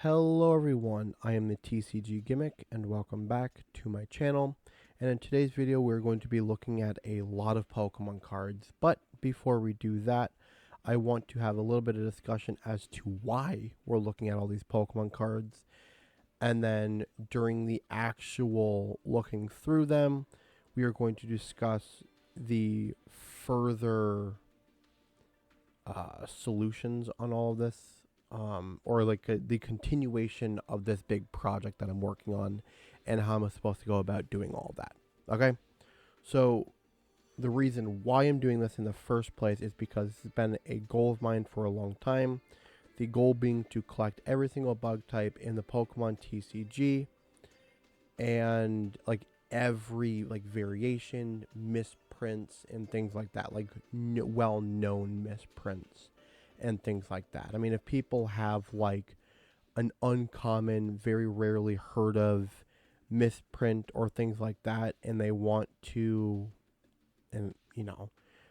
Hello everyone, I am the TCG Gimmick and welcome back to my channel. And in today's video we're going to be looking at a lot of Pokemon cards. But before we do that, I want to have a little bit of discussion as to why we're looking at all these Pokemon cards. And then during the actual looking through them, we are going to discuss the further solutions on all of this, or like the continuation of this big project that I'm working on, and how I'm supposed to go about doing all of that. Okay, so the reason why I'm doing this in the first place is because it's been a goal of mine for a long time. The goal being to collect every single bug type in the Pokemon TCG, and like every like variation, misprints, and things like that, like well-known misprints and things like that. I mean, if people have like an uncommon, very rarely heard of misprint or things like that, and they want to, and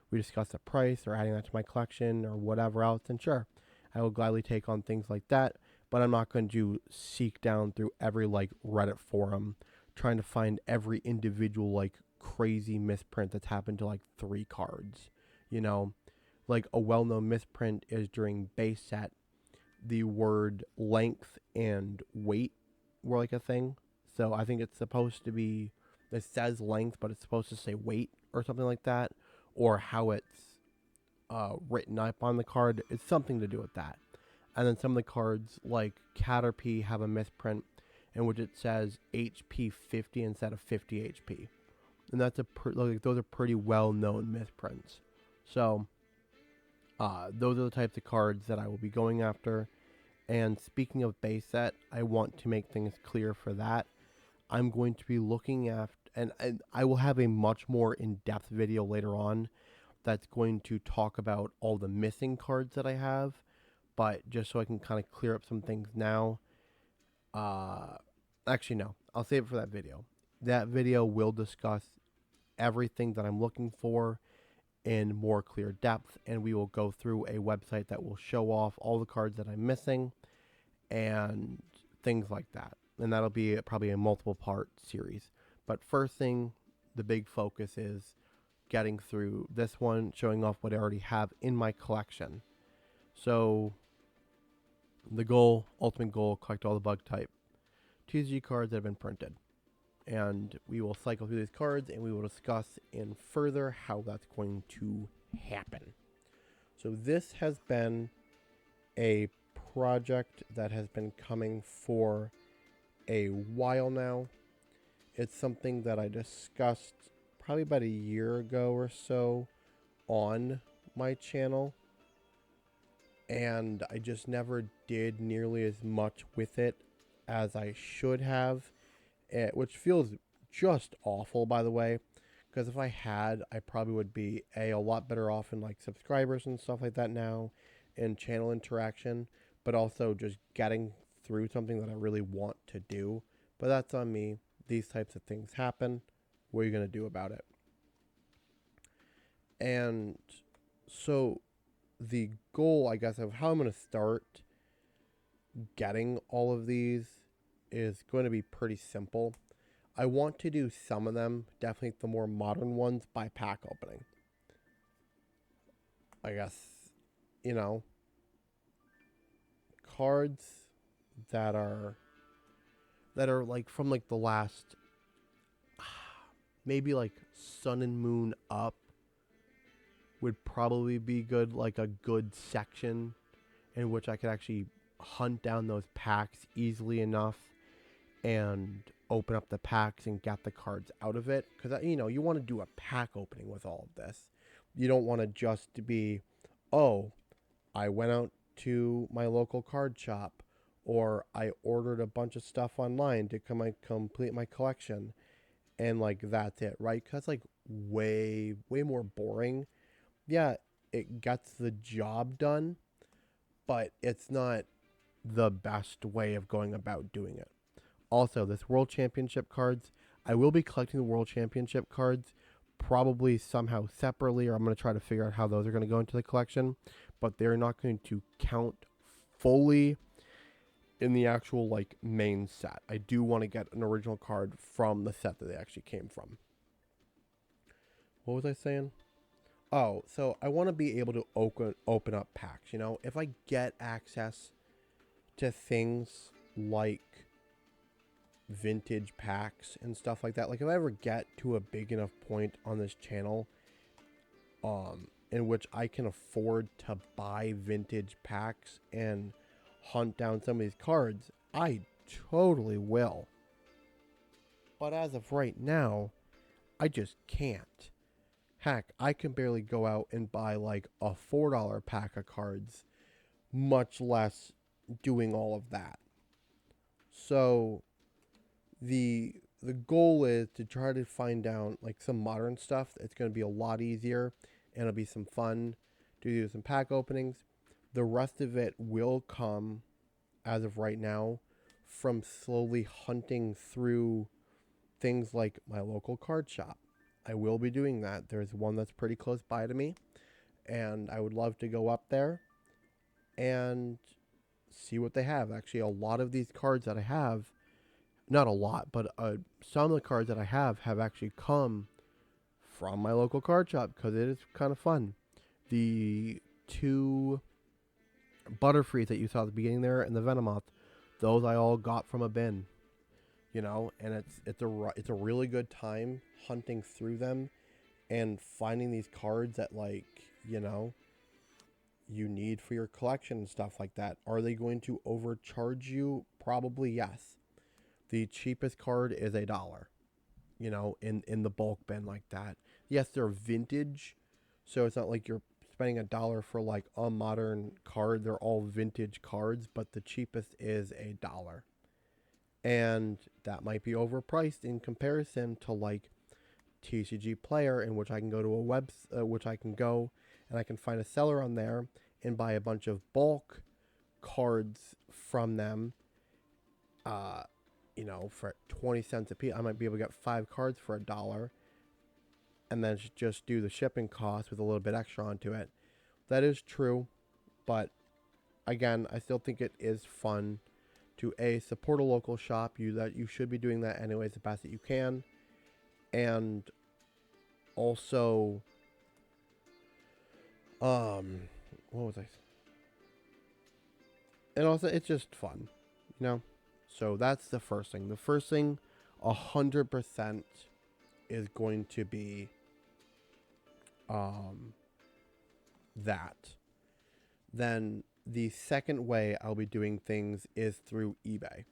we discuss the price or adding that to my collection or whatever else, then sure, I will gladly take on things like that. But I'm not going to seek down through every like Reddit forum trying to find every individual like crazy misprint that's happened to like 3 cards. You know, like a well-known misprint is during base set, the word length and weight were like a thing. So I think it's supposed to be, it says length, but it's supposed to say weight or something like that, or how it's written up on the card. It's something to do with that. And then some of the cards, like Caterpie, have a misprint in which it says HP 50 instead of 50 HP, and that's like, those are pretty well-known misprints. So those are the types of cards that I will be going after. And speaking of base set, I want to make things clear for that. I'm going to be looking after, and I will have a much more in-depth video later on that's going to talk about all the missing cards that I have. But just so I can kind of clear up some things now, actually no, I'll save it for that video. That video will discuss everything that I'm looking for in more clear depth, and we will go through a website that will show off all the cards that I'm missing and things like that. And that'll be probably a multiple part series. But first thing, the big focus is getting through this one, showing off what I already have in my collection. So the goal, ultimate goal, collect all the bug type TCG cards that have been printed. And we will cycle through these cards and we will discuss in further how that's going to happen. So this has been a project that has been coming for a while now. It's something that I discussed probably about a year ago or so on my channel, and I just never did nearly as much with it as I should have, which feels just awful, by the way, because if I had, I probably would be a lot better off in like subscribers and stuff like that now, and channel interaction, but also just getting through something that I really want to do. But that's on me. These types of things happen. What are you going to do about it? And so the goal, I guess, of how I'm going to start getting all of these is going to be pretty simple. I want to do some of them, definitely the more modern ones, by pack opening. I guess, cards that are like from like the last maybe like Sun and Moon up would probably be good, like a good section in which I could actually hunt down those packs easily enough and open up the packs and get the cards out of it, because you want to do a pack opening with all of this. You don't want to just be, oh, I went out to my local card shop, or I ordered a bunch of stuff online to complete my collection, and like that's it, right? Because like way more boring. Yeah, it gets the job done, but it's not the best way of going about doing it. Also, this World Championship cards, I will be collecting the World Championship cards probably somehow separately, or I'm going to try to figure out how those are going to go into the collection, but they're not going to count fully in the actual like main set. I do want to get an original card from the set that they actually came from. What was I saying? Oh, so I want to be able to open up packs. You know, if I get access to things like vintage packs and stuff like that, like if I ever get to a big enough point on this channel, in which I can afford to buy vintage packs and hunt down some of these cards, I totally will. But as of right now, I just can't. Heck, I can barely go out and buy like a $4 pack of cards, much less doing all of that. So the goal is to try to find out like some modern stuff. It's going to be a lot easier and it'll be some fun to do some pack openings. The rest of it will come, as of right now, from slowly hunting through things like my local card shop. I will be doing that. There's one that's pretty close by to me, and I would love to go up there and see what they have. Actually, a lot of these cards that I have, not a lot, but some of the cards that I have actually come from my local card shop because it is kind of fun. The two Butterfrees that you saw at the beginning there and the Venomoth, those I all got from a bin, you know, and it's a really good time hunting through them and finding these cards that, like, you know, you need for your collection and stuff like that. Are they going to overcharge you? Probably yes. The cheapest card is $1, you know, in the bulk bin like that. Yes, they're vintage, so it's not like you're spending $1 for like a modern card. They're all vintage cards, but the cheapest is $1. And that might be overpriced in comparison to like TCG Player, in which I can go to a which I can go and I can find a seller on there and buy a bunch of bulk cards from them. You know, for 20 cents a piece, I might be able to get 5 cards for $1, and then just do the shipping cost with a little bit extra onto it. That is true, but again, I still think it is fun to support a local shop. You should be doing that anyways, the best that you can, and also, what was I? And also, it's just fun, you know. So that's the first thing. The first thing, 100%, is going to be that. Then the second way I'll be doing things is through eBay.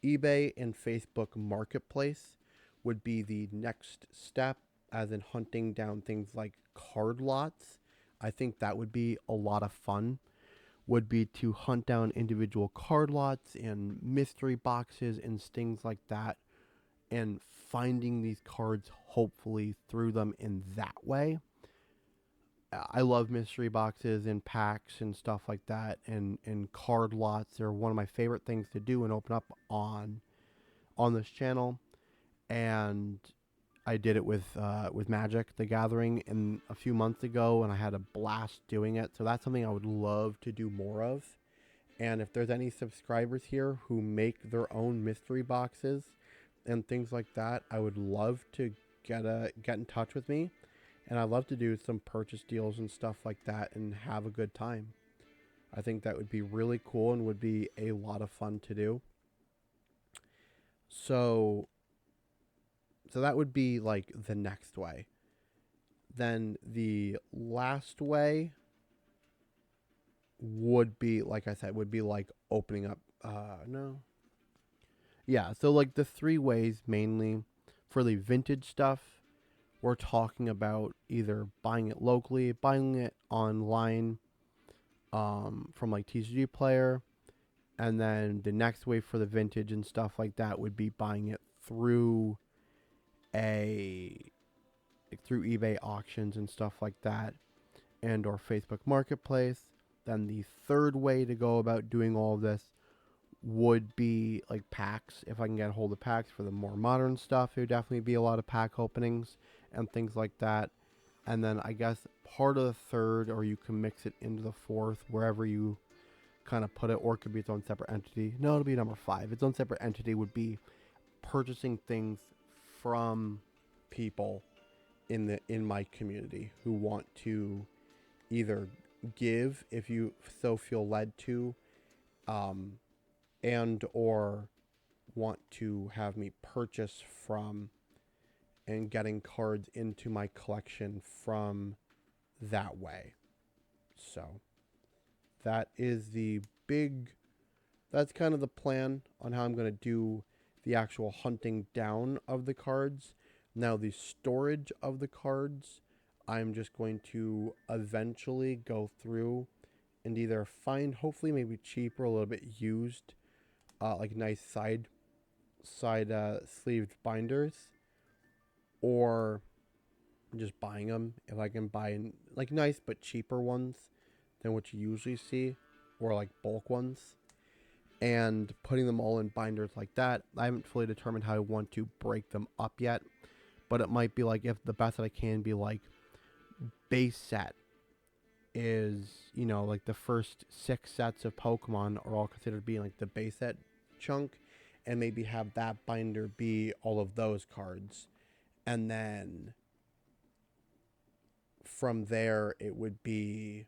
eBay and Facebook Marketplace would be the next step, as in hunting down things like card lots. I think that would be a lot of fun. Would be to hunt down individual card lots and mystery boxes and things like that, and finding these cards hopefully through them in that way. I love mystery boxes and packs and stuff like that, and card lots. They're one of my favorite things to do and open up on this channel. And I did it with Magic: The Gathering in a few months ago, and I had a blast doing it. So that's something I would love to do more of. And if there's any subscribers here who make their own mystery boxes and things like that, I would love to get in touch with me. And I'd love to do some purchase deals and stuff like that and have a good time. I think that would be really cool and would be a lot of fun to do. So that would be like the next way. Then the last way would be, like I said, would be like opening up. Yeah, so like the 3 ways mainly for the vintage stuff, we're talking about either buying it locally, buying it online from like TCG Player, and then the next way for the vintage and stuff like that would be buying it through through eBay auctions and stuff like that, and or Facebook Marketplace. Then the third way to go about doing all of this would be like packs. If I can get a hold of packs for the more modern stuff, there would definitely be a lot of pack openings and things like that. And then I guess part of the third, or you can mix it into the fourth, wherever you kind of put it, or it could be its own separate entity. No, it'll be number 5. Its own separate entity would be purchasing things from people in my community who want to either give, if you so feel led to, and or want to have me purchase from, and getting cards into my collection from that way. So that is that's kind of the plan on how I'm going to do the actual hunting down of the cards. Now the storage of the cards, I'm just going to eventually go through and either find, hopefully maybe cheaper, a little bit used, like nice side sleeved binders, or just buying them if I can buy like nice but cheaper ones than what you usually see, or like bulk ones, and putting them all in binders like that. I haven't fully determined how I want to break them up yet, but it might be like, if the best that I can be like, base set is, like the first 6 sets of Pokemon are all considered being like the base set chunk, and maybe have that binder be all of those cards, and then from there it would be,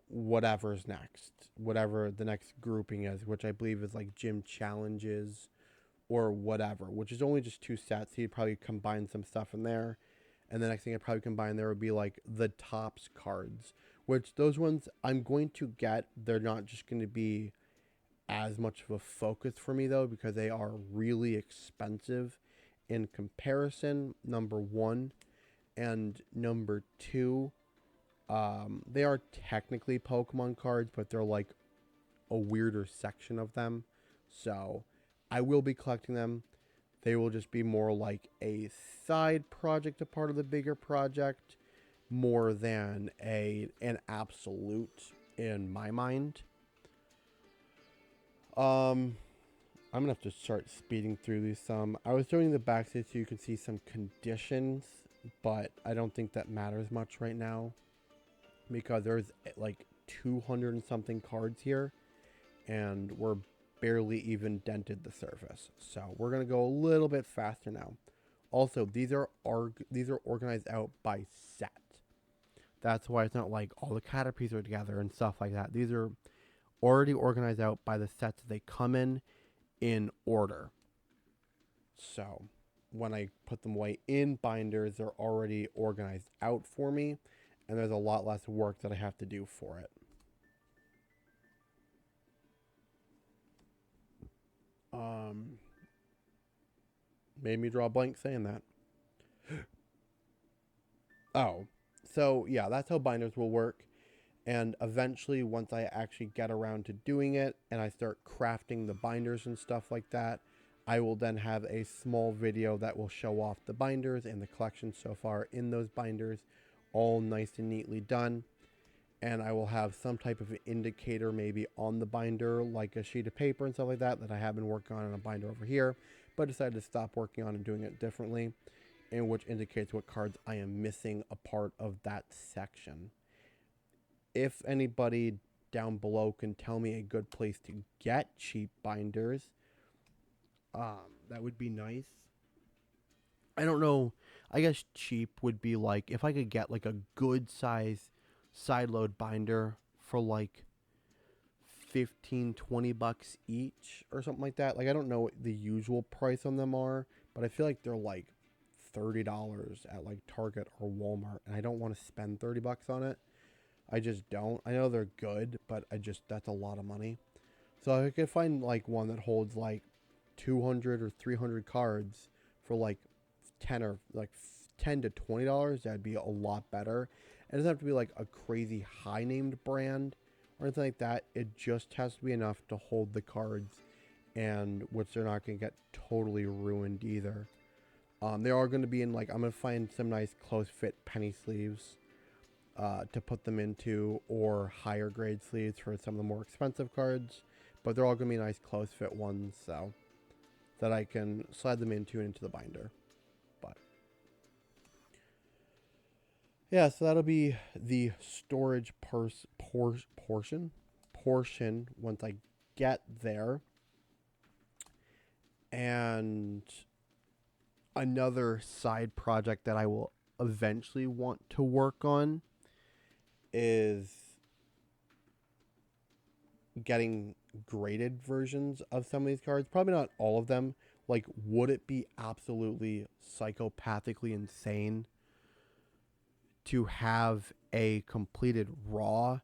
whatever's next, whatever the next grouping is, which I believe is like gym challenges or whatever, which is only just 2 sets. He'd probably combine some stuff in there, and the next thing I'd probably combine there would be like the tops cards, which those ones I'm going to get. They're not just going to be as much of a focus for me though, because they are really expensive in comparison, number 1, and number 2, they are technically Pokemon cards, but they're like a weirder section of them. So I will be collecting them. They will just be more like a side project, a part of the bigger project, more than an absolute in my mind. I'm gonna have to start speeding through these some. I was doing the backside so you can see some conditions, but I don't think that matters much right now, because there's like 200 and something cards here, and we're barely even dented the surface. So we're gonna go a little bit faster now. Also, these are organized out by set. That's why it's not like all the Caterpies are together and stuff like that. These are already organized out by the sets they come in order. So when I put them away in binders, they're already organized out for me, and there's a lot less work that I have to do for it. Made me draw a blank saying that. Oh, so yeah, that's how binders will work. And eventually, once I actually get around to doing it and I start crafting the binders and stuff like that, I will then have a small video that will show off the binders and the collection so far in those binders, all nice and neatly done. And I will have some type of an indicator maybe on the binder, like a sheet of paper and stuff like that, that I have been working on a binder over here, but decided to stop working on and doing it differently, and which indicates what cards I am missing a part of that section. If anybody down below can tell me a good place to get cheap binders, that would be nice. I don't know. I guess cheap would be like if I could get like a good size side load binder for like 15-20 bucks each or something like that. Like, I don't know what the usual price on them are, but I feel like they're like $30 at like Target or Walmart, and I don't want to spend 30 bucks on it. I just don't. I know they're good, but that's a lot of money. So if I could find like one that holds like 200 or 300 cards for like 10 or like $10 to $20, that'd be a lot better. It doesn't have to be like a crazy high named brand or anything like that. It just has to be enough to hold the cards, and which they're not going to get totally ruined either. They are going to be in like, I'm going to find some nice close fit penny sleeves to put them into, or higher grade sleeves for some of the more expensive cards, but they're all going to be nice close fit ones, so that I can slide them into the binder. But yeah, so that'll be the storage portion portion once I get there. And another side project that I will eventually want to work on is getting graded versions of some of these cards. Probably not all of them. Like, would it be absolutely psychopathically insane to have a completed raw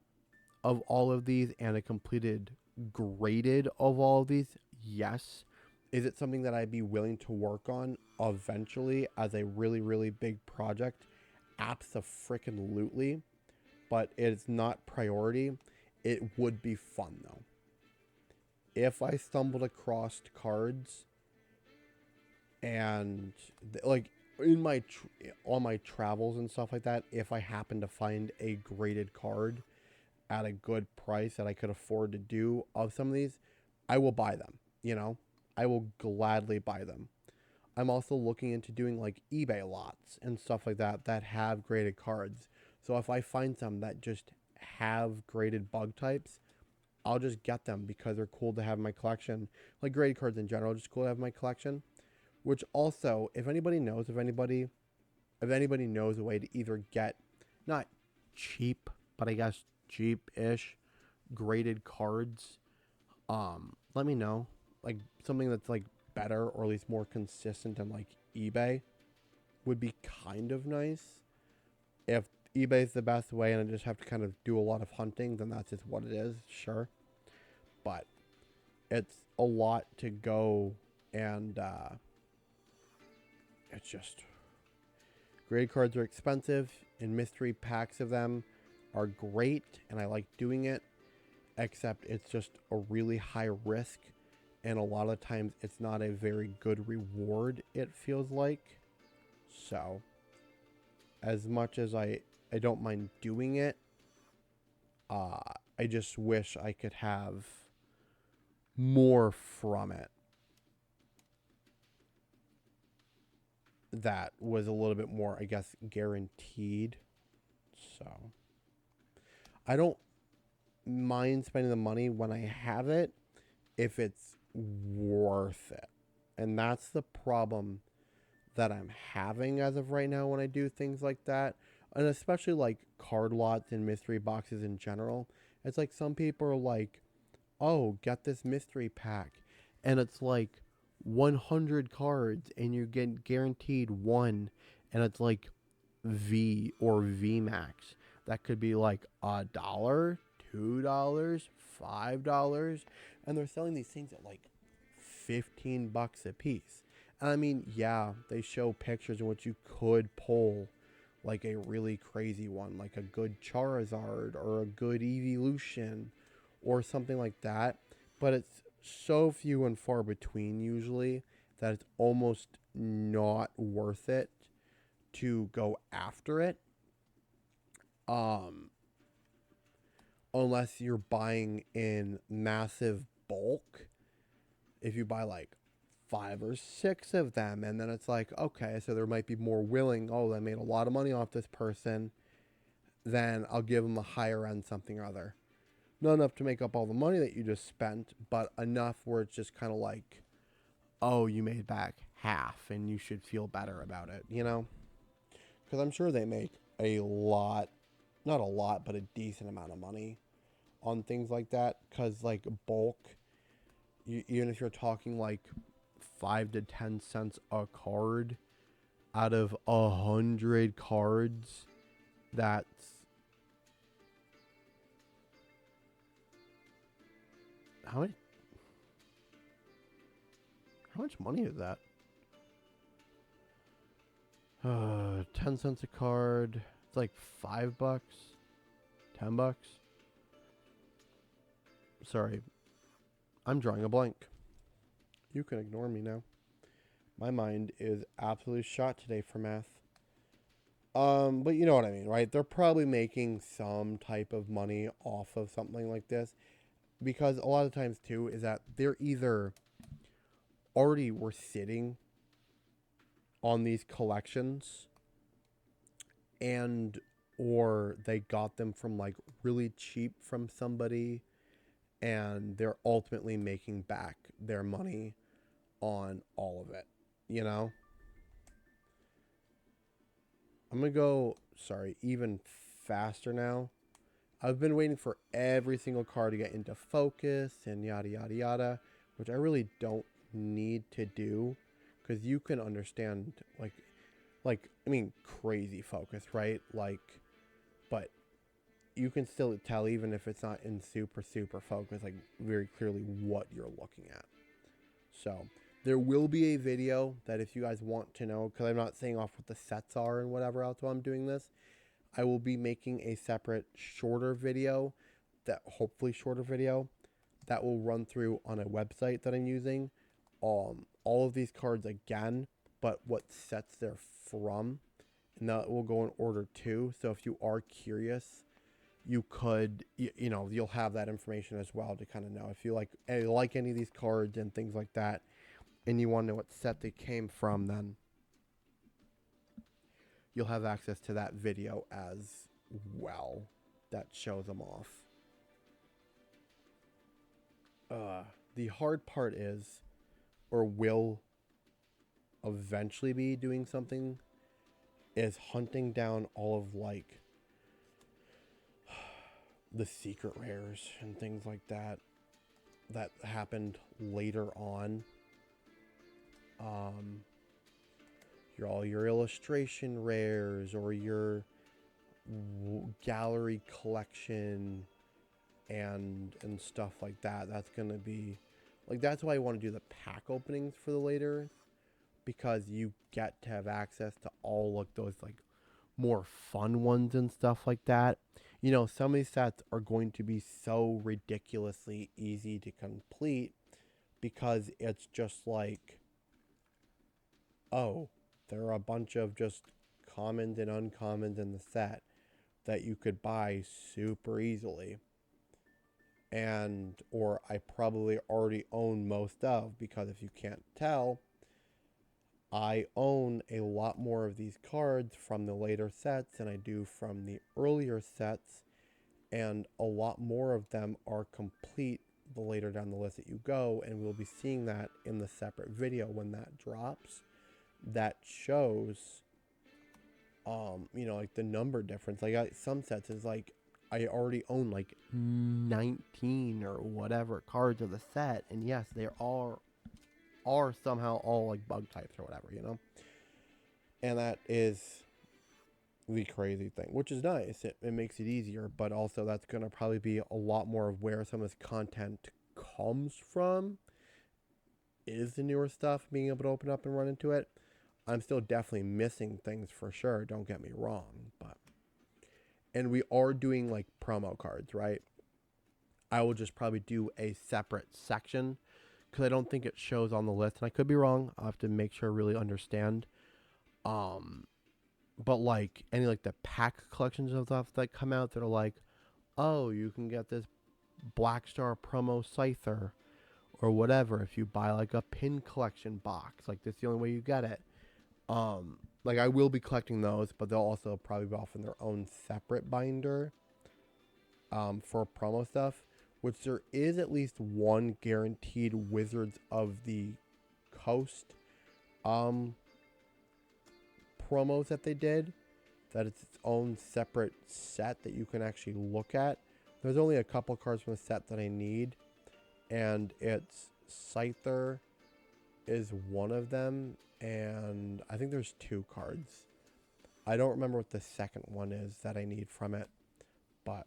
of all of these and a completed graded of all of these? Yes. Is it something that I'd be willing to work on eventually as a really, really big project? Abso-freaking-lutely. But it's not priority. It would be fun, though. If I stumbled across cards and, like, in my on my travels and stuff like that, if I happen to find a graded card at a good price that I could afford to do of some of these, I will buy them, you know? I will gladly buy them. I'm also looking into doing like eBay lots and stuff like that that have graded cards. So if I find some that just have graded bug types, I'll just get them because they're cool to have in my collection. Like graded cards in general, just cool to have in my collection. Which also, if anybody knows knows a way to either get not cheap, but I guess cheap-ish graded cards, let me know. Like something that's like better or at least more consistent than like eBay would be kind of nice. If eBay is the best way and I just have to kind of do a lot of hunting, then that's just what it is, sure. But it's a lot to go, and it's just graded cards are expensive and mystery packs of them are great and I like doing it, except it's just a really high risk and a lot of times it's not a very good reward, it feels like. So as much as I don't mind doing it, I just wish I could have more from it that was a little bit more, I guess, guaranteed. So I don't mind spending the money when I have it if it's worth it. And that's the problem that I'm having as of right now when I do things like that. And especially like card lots and mystery boxes in general. It's like some people are like, oh, get this mystery pack. And it's like 100 cards and you get guaranteed one. And it's like V or V Max. That could be like $1, $2, $5. And they're selling these things at like $15 a piece. And I mean, yeah, they show pictures in which you could pull like a really crazy one, like a good Charizard or a good Evolution or something like that. But it's so few and far between usually that it's almost not worth it to go after it. Unless you're buying in massive bulk. If you buy like 5 or 6 of them, and then it's like, okay, so there might be more willing, oh, I made a lot of money off this person, then I'll give them a higher end something or other. Not enough to make up all the money that you just spent, but enough where it's just kind of like, oh, you made back half and you should feel better about it, you know? Because I'm sure they make a lot, not a lot, but a decent amount of money on things like that. Because like bulk, even if you're talking like 5 to 10 cents a card out of 100 cards, that's how much money is that? 10 cents a card. It's like $5, $10. Sorry, I'm drawing a blank. You can ignore me now. My mind is absolutely shot today for math. But you know what I mean, right? They're probably making some type of money off of something like this. Because a lot of times, too, is that they're either already were sitting on these collections and or they got them from like really cheap from somebody and they're ultimately making back their money on all of it, you know? I'm gonna go, sorry, even faster now. I've been waiting for every single car to get into focus and yada yada yada, which I really don't need to do, because you can understand like I mean crazy focus, right? Like, but you can still tell even if it's not in super focus, like very clearly what you're looking at. So there will be a video that if you guys want to know, because I'm not saying off what the sets are and whatever else while I'm doing this, I will be making a separate shorter video, that hopefully shorter video, that will run through on a website that I'm using. All of these cards again, but what sets they're from, and that will go in order too. So if you are curious, you could, you know, you'll have that information as well to kind of know if you like any of these cards and things like that, and you want to know what set they came from, then you'll have access to that video as well that shows them off. The hard part is, or will eventually be doing something, is hunting down all of like the secret rares and things like that that happened later on. All your illustration rares or your gallery collection and stuff like that. That's gonna be like, that's why I want to do the pack openings for the later, because you get to have access to all like those like more fun ones and stuff like that. You know, some of these sets are going to be so ridiculously easy to complete because it's just like, oh, there are a bunch of just commons and uncommons in the set that you could buy super easily. And, or I probably already own most of, because if you can't tell, I own a lot more of these cards from the later sets than I do from the earlier sets, and a lot more of them are complete the later down the list that you go, and we'll be seeing that in the separate video when that drops. That shows, you know, like the number difference. Like some sets is like, I already own like 19 or whatever cards of the set, and yes, they are somehow all like bug types or whatever, you know? And that is the crazy thing, which is nice. It makes it easier, but also that's going to probably be a lot more of where some of this content comes from, is the newer stuff, being able to open up and run into it. I'm still definitely missing things for sure, don't get me wrong, but, and we are doing like promo cards, right? I will just probably do a separate section, because I don't think it shows on the list, and I could be wrong. I'll have to make sure I really understand. But like any like the pack collections of stuff that come out that are like, oh, you can get this Black Star promo Scyther or whatever if you buy like a pin collection box. Like, that's the only way you get it. Like, I will be collecting those, but they'll also probably be off in their own separate binder for promo stuff, which there is at least one guaranteed Wizards of the Coast promos that they did, that it's its own separate set that you can actually look at. There's only a couple cards from the set that I need, and it's Scyther is one of them, and I think there's 2 cards. I don't remember what the second one is that I need from it, but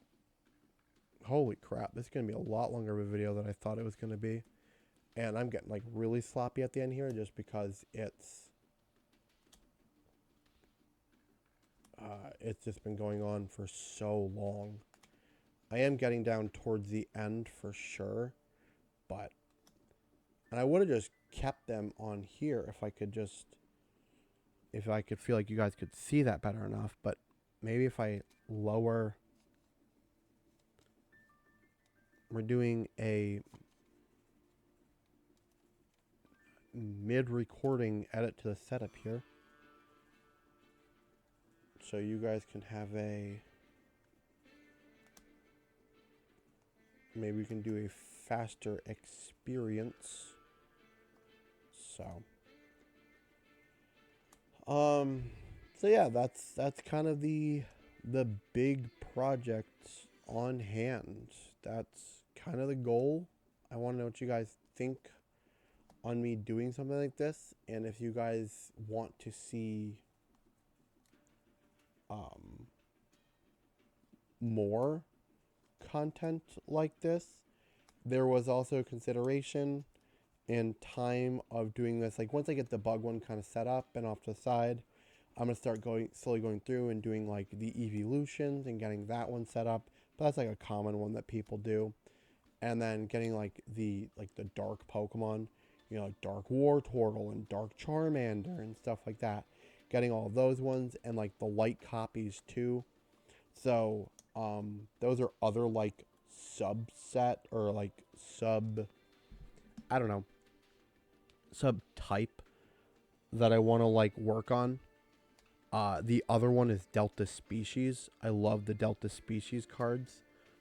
holy crap, this is going to be a lot longer of a video than I thought it was going to be. And I'm getting like really sloppy at the end here just because it's just been going on for so long. I am getting down towards the end for sure, but, and I would have just kept them on here if I could feel like you guys could see that better enough, but maybe if I lower, we're doing a mid-recording edit to the setup here, so you guys can have a maybe we can do a faster experience. So yeah, that's kind of the big projects on hand. That's kind of the goal. I want to know what you guys think on me doing something like this, and if you guys want to see more content like this. There was also consideration and time of doing this. Like once I get the bug one kind of set up and off to the side, I'm gonna start slowly going through and doing like the evolutions and getting that one set up. But that's like a common one that people do. And then getting like the dark Pokemon, you know, Dark Wartortle and Dark Charmander and stuff like that. Getting all those ones and like the light copies too. So those are other like subset or like I don't know, subtype that I want to like work on. The other one is Delta Species. I love the Delta Species cards.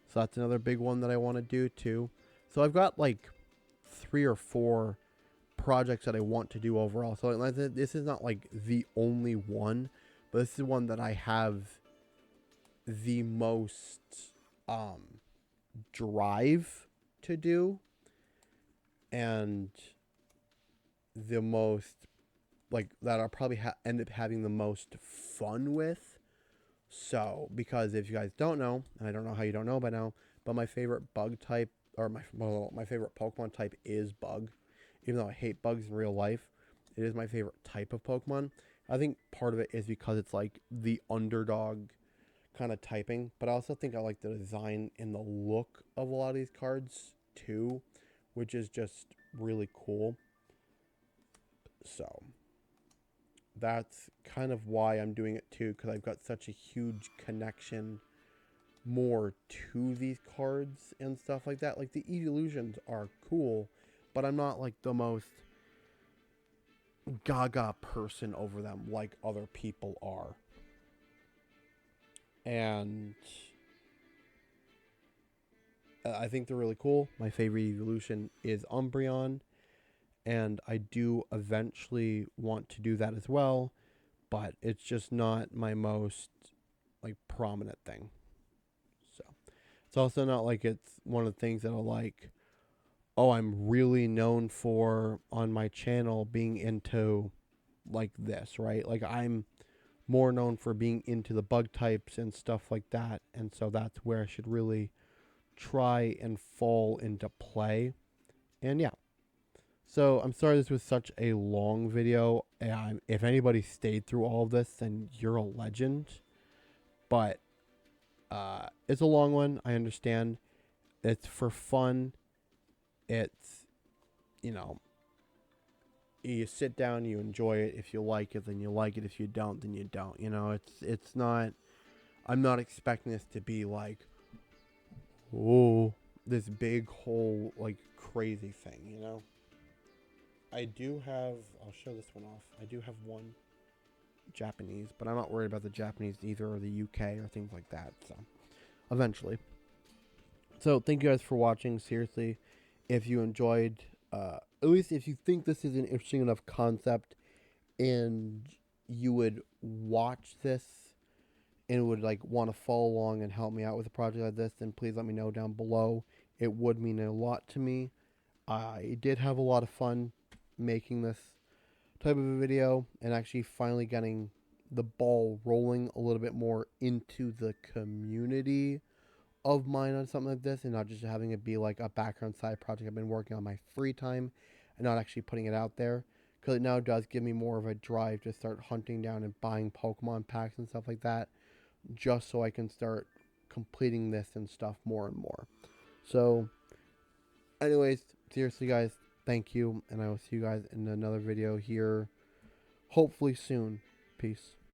So that's another big one that I want to do too. So I've got like 3 or 4 projects that I want to do overall. So this is not like the only one, but this is one that I have the most drive to do and the most like that I'll probably end up having the most fun with. So because if you guys don't know, and I don't know how you don't know by now, but my favorite bug type or my favorite Pokemon type is bug. Even though I hate bugs in real life, it is my favorite type of Pokemon. I think part of it is because it's like the underdog kind of typing, but I also think I like the design and the look of a lot of these cards too, which is just really cool. So that's kind of why I'm doing it too, because I've got such a huge connection more to these cards and stuff like that. Like the evolutions are cool, but I'm not like the most gaga person over them like other people are. And I think they're really cool. My favorite evolution is Umbreon, and I do eventually want to do that as well, but it's just not my most like prominent thing. So it's also not like it's one of the things that I like, oh, I'm really known for on my channel being into like this, right? Like I'm more known for being into the bug types and stuff like that, and so that's where I should really try and fall into play. And yeah, so I'm sorry this was such a long video. If anybody stayed through all of this, then you're a legend. But it's a long one. I understand. It's for fun. It's, you know, you sit down, you enjoy it. If you like it, then you like it. If you don't, then you don't. You know, it's not. I'm not expecting this to be like, oh, this big whole like crazy thing. You know. I do have. I'll show this one off. I do have one Japanese, but I'm not worried about the Japanese either, or the UK or things like that. So, eventually. So, thank you guys for watching. Seriously, if you enjoyed, at least if you think this is an interesting enough concept, and you would watch this and would like want to follow along and help me out with a project like this, then please let me know down below. It would mean a lot to me. I did have a lot of fun making this type of a video and actually finally getting the ball rolling a little bit more into the community of mine on something like this, and not just having it be like a background side project I've been working on my free time and not actually putting it out there, because it now does give me more of a drive to start hunting down and buying Pokemon packs and stuff like that, just so I can start completing this and stuff more and more. So anyways, seriously guys, thank you, and I will see you guys in another video here hopefully soon. Peace.